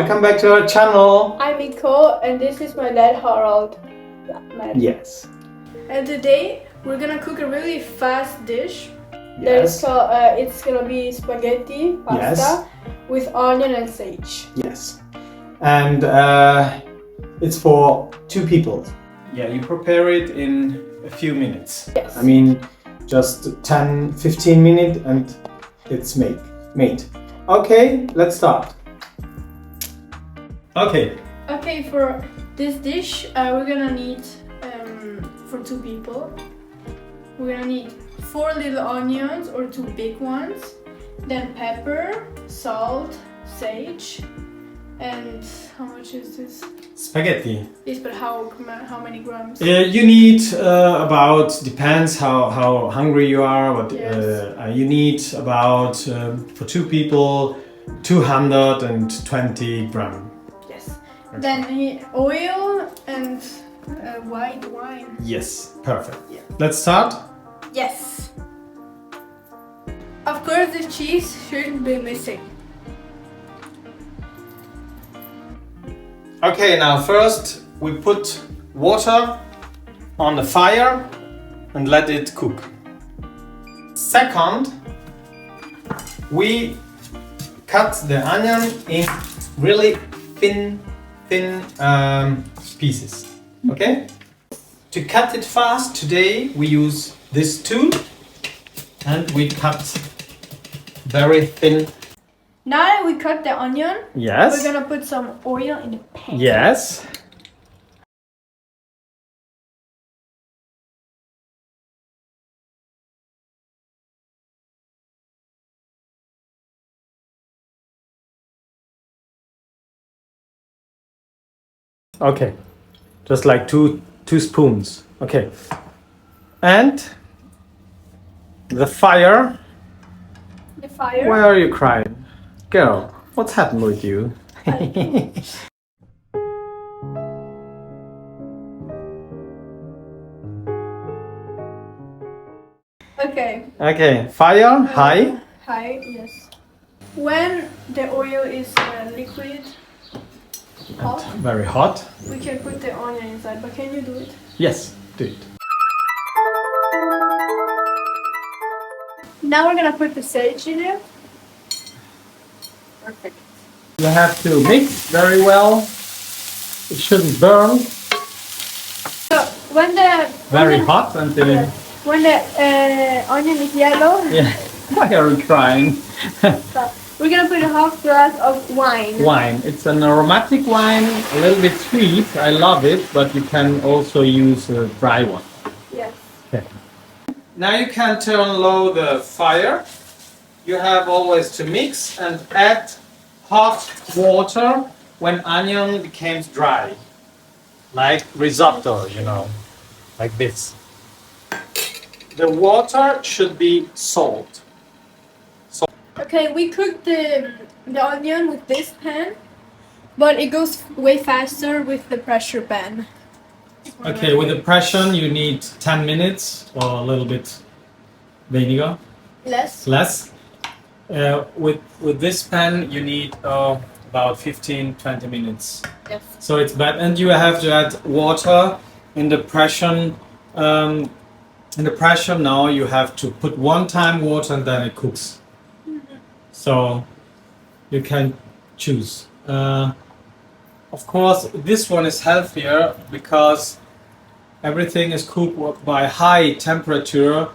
Welcome back to our channel. I'm Iko and this is my dad Harald. Yes. And today we're gonna cook a really fast dish. Yes. It's gonna be spaghetti pasta with onion and sage. Yes. And it's for 2 people. Yeah, you prepare it in a few minutes. Yes. I mean, just 10-15 minutes and it's made. Okay, let's start. Okay, for this dish we're gonna need, for 2 people, we're gonna need 4 little onions or 2 big ones, then pepper, salt, sage, and how much is this? spaghetti. Yes, but how many grams? You need about, depends how hungry you are, but you need about, for 2 people, 220 grams. Yes. Then oil and white wine. Yes, perfect. Yeah. Let's start. Yes. Of course, the cheese shouldn't be missing. Okay, now first we put water on the fire and let it cook. Second, we cut the onion in really thin pieces. Okay? To cut it fast, today we use this tool and we cut very thin. Now that we cut the onion, Yes. we're gonna put some oil in the pan. Yes. Okay, just like two spoons. Okay, and the fire. The fire. Why are you crying, girl? What's happened with you? Okay. Okay, fire high. High, yes. When the oil is liquid, hot, Very hot. we can put the onion inside. But can you do it? Yes, do it. Now we're gonna put the sage in it. Perfect. You have to mix very well. It shouldn't burn. So when the Very onion, hot until. yes, when the onion is yellow, Yeah. Why are you crying? so we're gonna put a half glass of wine. Wine. It's an aromatic wine, a little bit sweet. I love it, but you can also use a dry one. Yes. Okay. Now you can turn low the fire. You have always to mix and add hot water when onion becomes dry. Like risotto, you know, like this. The water should be salt. Okay, we cooked the onion with this pan, but it goes way faster with the pressure pan. Okay, with the pressure you need 10 minutes or a little bit vinegar. Less. With this pan you need about 15-20 minutes. Yes. So it's bad, and you have to add water in the pressure. In the pressure now you have to put 1 time water and then it cooks. So you can choose. Of course, this one is healthier because everything is cooked by high temperature.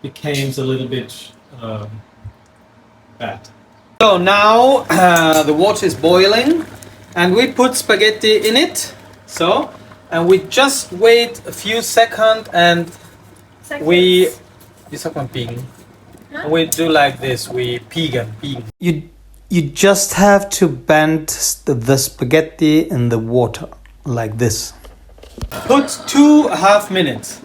Becomes a little bit bad. So now the water is boiling and we put spaghetti in it. So, and we just wait a few seconds and we do like this. We piegen. You just have to bend the spaghetti in the water like this. Put 2.5 minutes.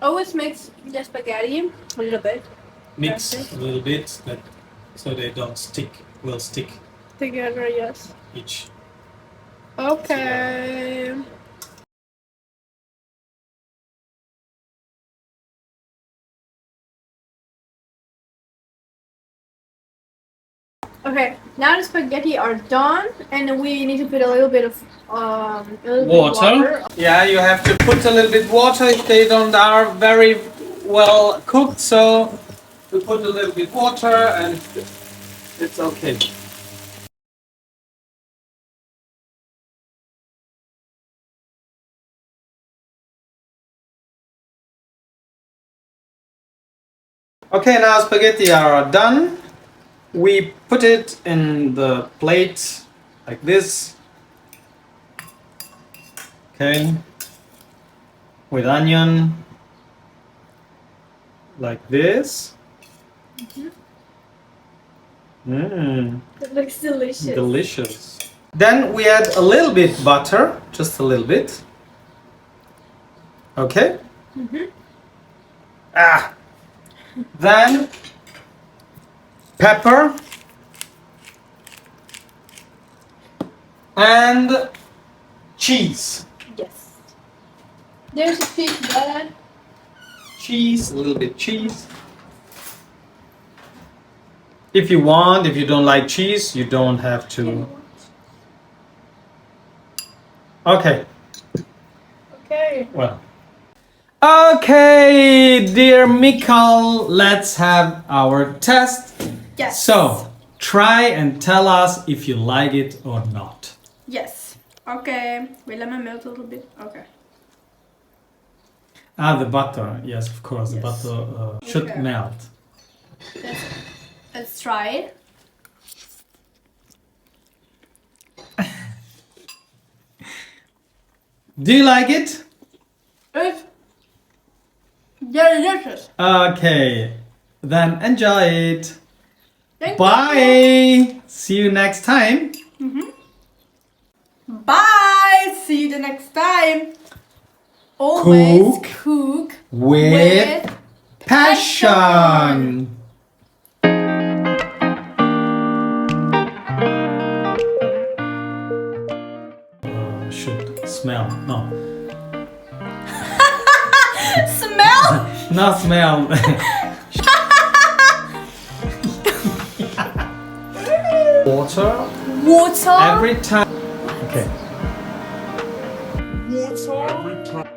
Always mix the spaghetti a little bit. Mix a little bit so they don't stick. Will stick Together, yes. each. Okay. Okay, now the spaghetti are done, and we need to put a little bit of Water. Yeah, you have to put a little bit water if they don't are very well cooked. So we put a little bit water and it's okay. Okay, now spaghetti are done. We put it in the plate like this. Okay, with onion like this. It looks delicious. Delicious. Then we add a little bit butter, just a little bit. Okay. Then pepper and cheese. Yes. There's a piece of that. Cheese, a little bit cheese. If you want, if you don't like cheese, you don't have to. Okay. Okay. Well. Okay, dear Mikal, let's have our test. Yes. So, try and tell us if you like it or not. Yes. Okay. Wait, let me melt a little bit. Okay. Ah, the butter. Yes, of course, the Yes. butter should Okay. melt. Let's try it. Do you like it? It's delicious. Okay, then enjoy it. Thank Bye. See you next time. you. Bye. See you the next time. Always cook With passion. Should smell. No. Smell. Not smell. Water Water. every time. Okay. Water every time.